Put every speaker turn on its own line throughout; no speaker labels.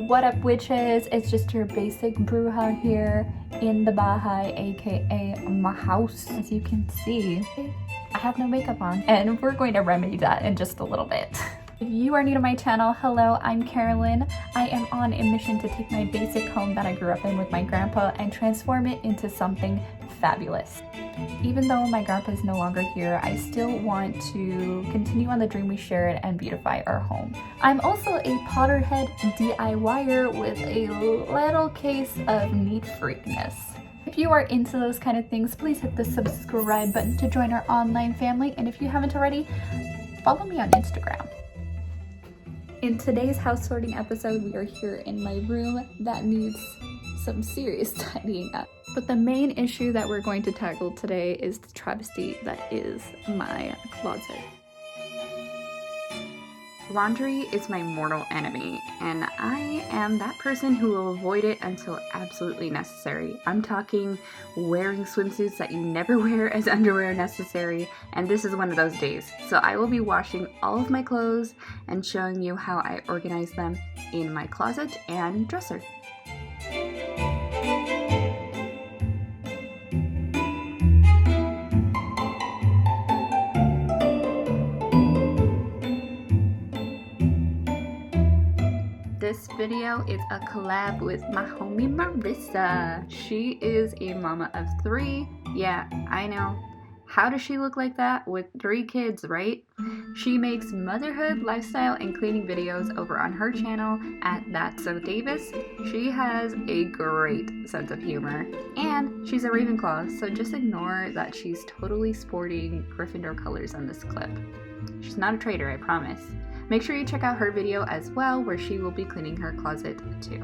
What up, witches? It's just your basic bruja here in the Baha'i, aka my house. As you can see, I have no makeup on, and we're going to remedy that in just a little bit. If you are new to my channel, hello, I'm Carolyn. I am on a mission to take my basic home that I grew up in with my grandpa and transform it into something fabulous. Even though my grandpa is no longer here, I still want to continue on the dream we shared and beautify our home. I'm also a Potterhead DIYer with a little case of neat freakness. If you are into those kind of things, please hit the subscribe button to join our online family, and if you haven't already, follow me on Instagram. In today's house sorting episode, we are here in my room that needs some serious tidying up. But the main issue that we're going to tackle today is the travesty that is my closet. Laundry is my mortal enemy, and I am that person who will avoid it until absolutely necessary. I'm talking wearing swimsuits that you never wear as underwear necessary, and this is one of those days. So I will be washing all of my clothes and showing you how I organize them in my closet and dresser. This video is a collab with my homie Marissa. She is a mama of 3. Yeah, I know. How does she look like that with 3 kids, right? She makes motherhood, lifestyle, and cleaning videos over on her channel at That's So Davis. She has a great sense of humor, and she's a Ravenclaw, so just ignore that she's totally sporting Gryffindor colors on this clip. She's not a traitor, I promise. Make sure you check out her video as well, where she will be cleaning her closet too.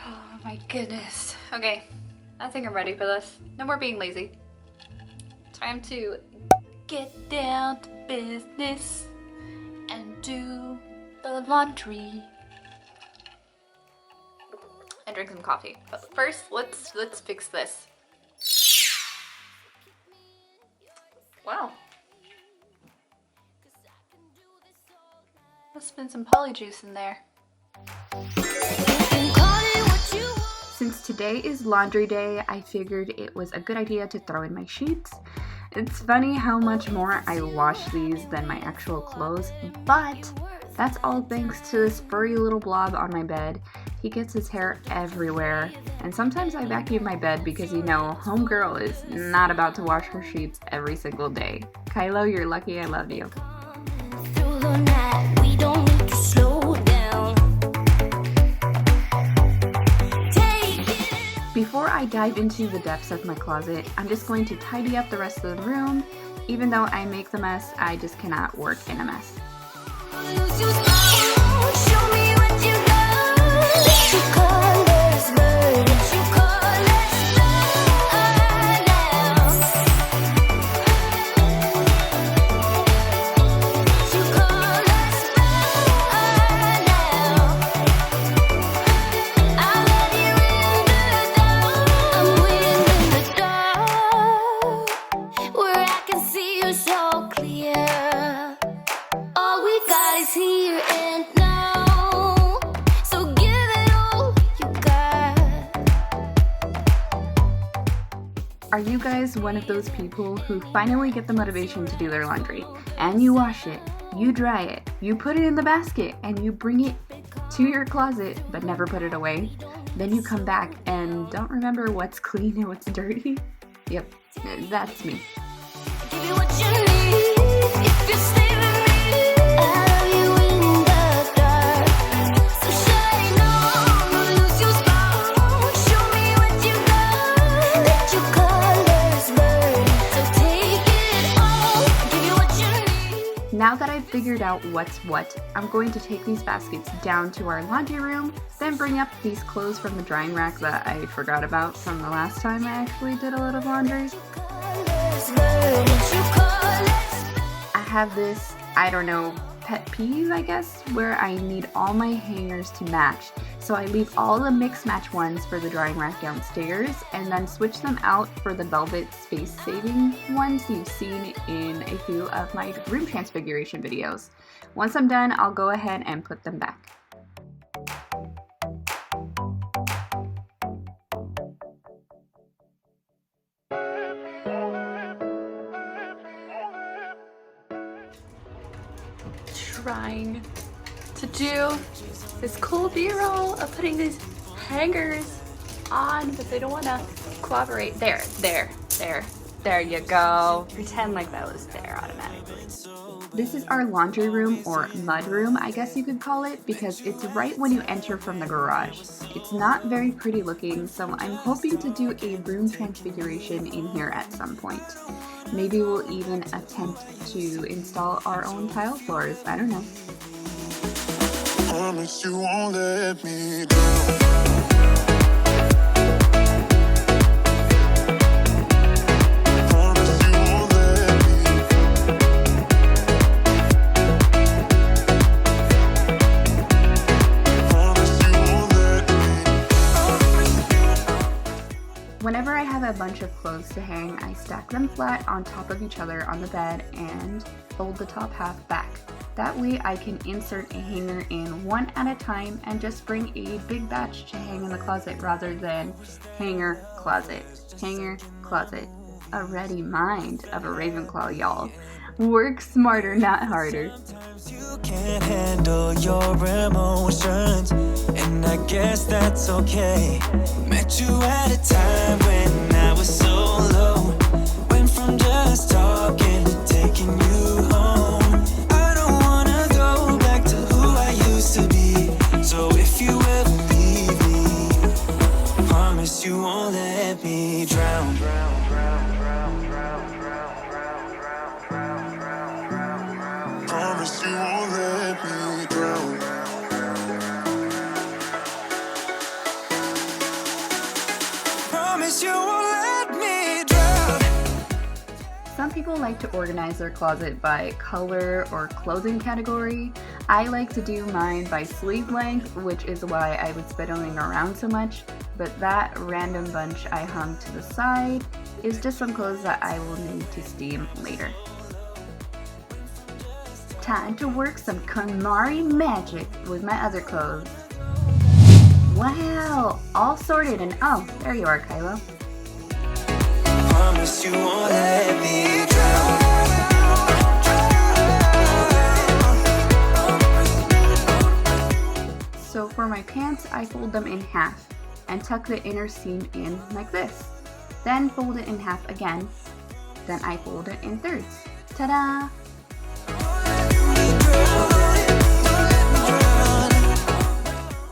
Oh my goodness. Okay, I think I'm ready for this. No more being lazy. Time to get down to business and do the laundry. And drink some coffee. But first, let's fix this. Wow. Let's spin some polyjuice in there. Since today is laundry day, I figured it was a good idea to throw in my sheets. It's funny how much more I wash these than my actual clothes, but that's all thanks to this furry little blob on my bed. He gets his hair everywhere, and sometimes I vacuum my bed because, you know, homegirl is not about to wash her sheets every single day. Kylo, you're lucky I love you.
We don't need to slow down.
Before I dive into the depths of my closet, I'm just going to tidy up the rest of the room. Even though I make the mess, I just cannot work in a mess. Are you guys one of those people who finally get the motivation to do their laundry, and you wash it, you dry it, you put it in the basket, and you bring it to your closet but never put it away? Then you come back and don't remember what's clean and what's dirty? Yep, that's me.
Give you what you need if you stay with me. I love you in the dark, so shine on, don't lose your spark. Show me what you got, let your colors burn. So take it all, give you what you need.
Now that I've figured out what's what, I'm going to take these baskets down to our laundry room, then bring up these clothes from the drying rack that I forgot about from the last time I actually did a lot of laundry. I have this, I don't know, pet peeve, I guess, where I need all my hangers to match. So I leave all the mix match ones for the drying rack downstairs and then switch them out for the velvet space saving ones you've seen in a few of my room transfiguration videos. Once I'm done, I'll go ahead and put them back. trying to do this cool B-roll of putting these hangers on, but they don't want to cooperate. There you go. Pretend like that was there automatically. This is our laundry room, or mud room, I guess you could call it, because it's right when you enter from the garage. It's not very pretty looking, so I'm hoping to do a room transfiguration in here at some point. Maybe we'll even attempt to install our own tile floors. I don't know.
Promise you won't let me down.
Whenever I have a bunch of clothes to hang, I stack them flat on top of each other on the bed and fold the top half back. That way I can insert a hanger in one at a time and just bring a big batch to hang in the closet rather than hanger, closet, hanger, closet. A ready mind of a Ravenclaw, y'all. Work smarter, not harder.
You can't handle your emotions, and I guess that's okay. Met you at a time when I was so low. Went from just talking to taking you home. I don't wanna go back to who I used to be. So if you ever leave me, promise you won't let me drown. Promise you won't let me drown. Promise you won't let me drown.
Some people like to organize their closet by color or clothing category. I like to do mine by sleeve length, which is why I was fiddling around so much, but that random bunch I hung to the side is just some clothes that I will need to steam later. Time to work some Konmari magic with my other clothes. Wow, all sorted, and oh, there you are, Kylo.
Promise you won't let me drown.
So for my pants, I fold them in half and tuck the inner seam in like this. Then fold it in half again. Then I fold it in thirds. Ta-da!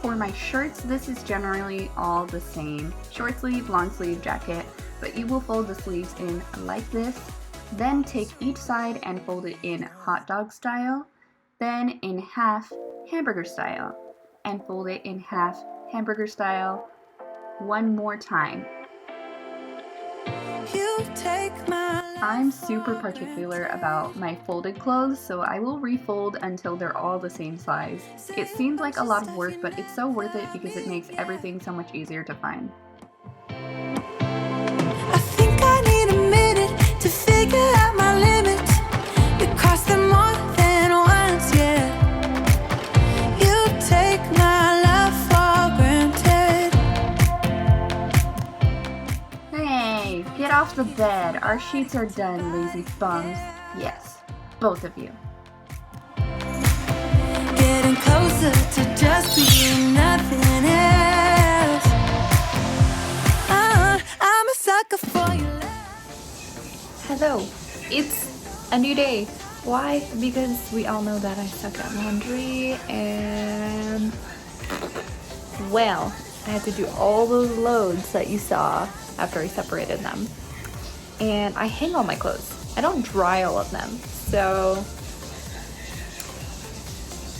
For my shirts, this is generally all the same. Short sleeve, long sleeve, jacket, but you will fold the sleeves in like this. Then take each side and fold it in hot dog style, then in half hamburger style, and fold it in half hamburger style one more time.
You take my
I'm super particular about my folded clothes, so I will refold until they're all the same size. It seems like a lot of work, but it's so worth it because it makes everything so much easier to find.
I think I need a minute to figure out my limits. You crossed them more than once, yeah. You take my love for granted.
Hey, get off the bed. Our sheets are done, lazy bums. Yes, both of you.
Getting closer to just being nothing else. I'm a sucker for your love.
Hello, it's a new day. Why? Because we all know that I suck at laundry and, well, I had to do all those loads that you saw after I separated them. And I hang all my clothes. I don't dry all of them. So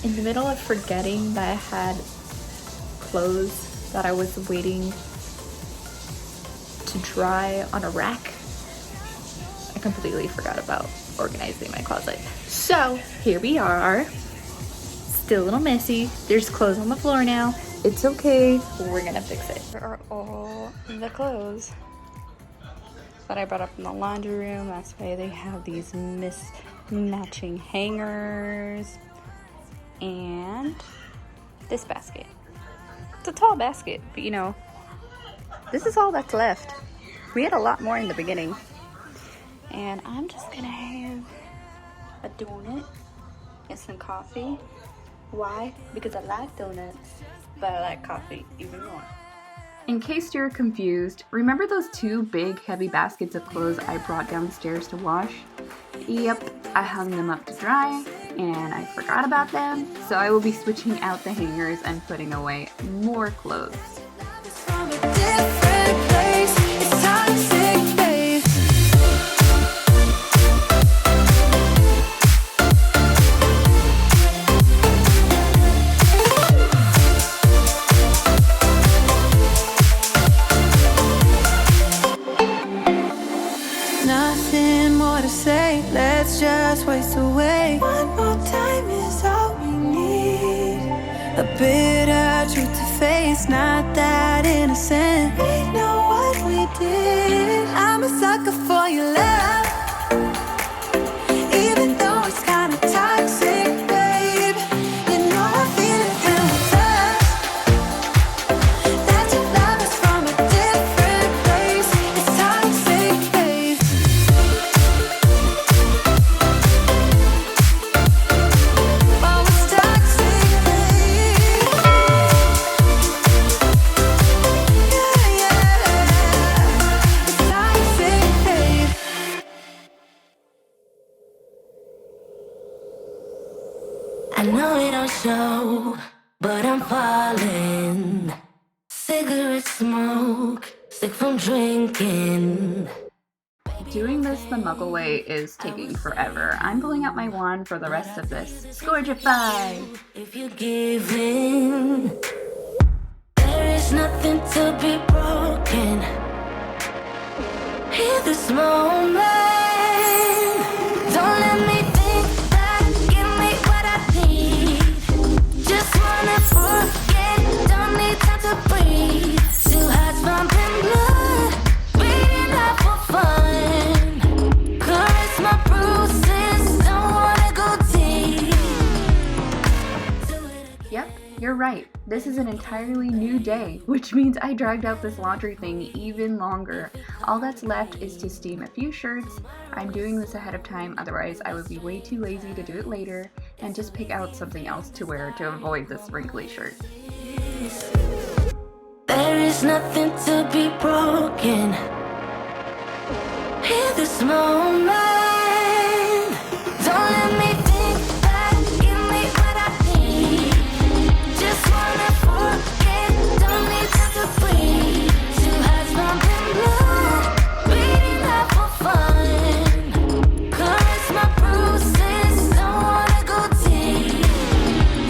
in the middle of forgetting that I had clothes that I was waiting to dry on a rack, I completely forgot about organizing my closet. So here we are, still a little messy. There's clothes on the floor now. It's okay, we're gonna fix it. Here are all the clothes that I brought up in the laundry room. That's why they have these mismatching hangers. And this basket. It's a tall basket, but you know, this is all that's left. We had a lot more in the beginning. And I'm just gonna have a donut
instant coffee. Why? Because I like donuts, but I like coffee even more.
In case you're confused, remember those two big heavy baskets of clothes I brought downstairs to wash? Yep, I hung them up to dry and I forgot about them, so I will be switching out the hangers and putting away more clothes.
From a different place, it's toxic, babe. Nothing more to say, let's just waste away. One more time is all we need. A bitter truth to face, not that innocent. We know what we did. I'm a sucker for your love, even though it's kinda toxic, babe. You know I feel it when we touch, that your love is from a different place. It's toxic, babe. Oh, it's toxic, babe. Yeah, yeah. It's toxic, babe.
I know it don't show, but I'm falling. Cigarette smoke, sick from drinking.
Doing this the Muggle way is taking forever. I'm pulling out my wand for the rest of this. Scourgify!
If you give in, there is nothing to be broken. Hear this moment. Don't let me think back. Give me what I need. Just wanna forget. Don't need time to breathe. Two hearts pumping blood, beating up for fun. Caress my bruises. Don't wanna go deep. Do it again.
Yep, you're right. This is an entirely new day, which means I dragged out this laundry thing even longer. All that's left is to steam a few shirts. I'm doing this ahead of time, otherwise I would be way too lazy to do it later and just pick out something else to wear to avoid this wrinkly shirt.
There is nothing to be broken. Hear this moment. Don't let me think back. Give me what I need. Just wanna forget. Don't need time to breathe. Two hearts pumping blood, beating up for fun. Caress my bruises. Don't wanna go deep.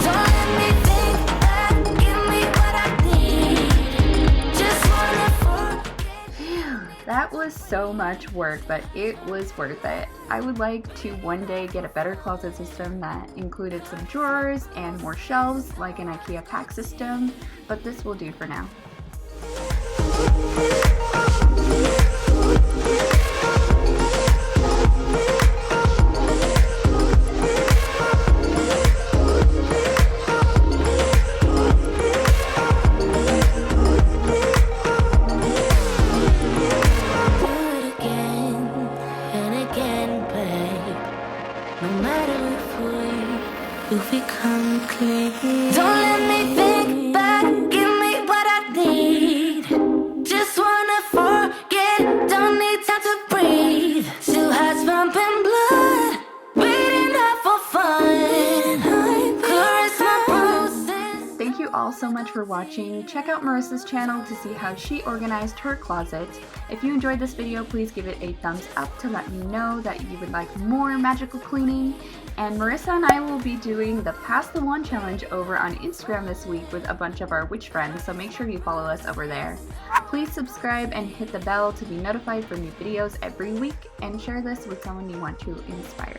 Don't let me think back. Give me what I need. Just wanna forget.
That was so much work, but it was worth it. I would like to one day get a better closet system that included some drawers and more shelves like an IKEA pack system, but this will do for now.
Do it again and again, babe. No matter if we come clean. Don't let me think back. Give me what I need. Just wanna forget. Don't need time to breathe. Two hearts pumping blood, beating up for fun. Caress my bruises.
Thank you all so much for watching. Check out Marissa's channel to see how she organized her closet. If you enjoyed this video, please give it a thumbs up to let me know that you would like more magical cleaning. And Marissa and I will be doing the Pass the Wand challenge over on Instagram this week with a bunch of our witch friends, so make sure you follow us over there. Please subscribe and hit the bell to be notified for new videos every week, and share this with someone you want to inspire.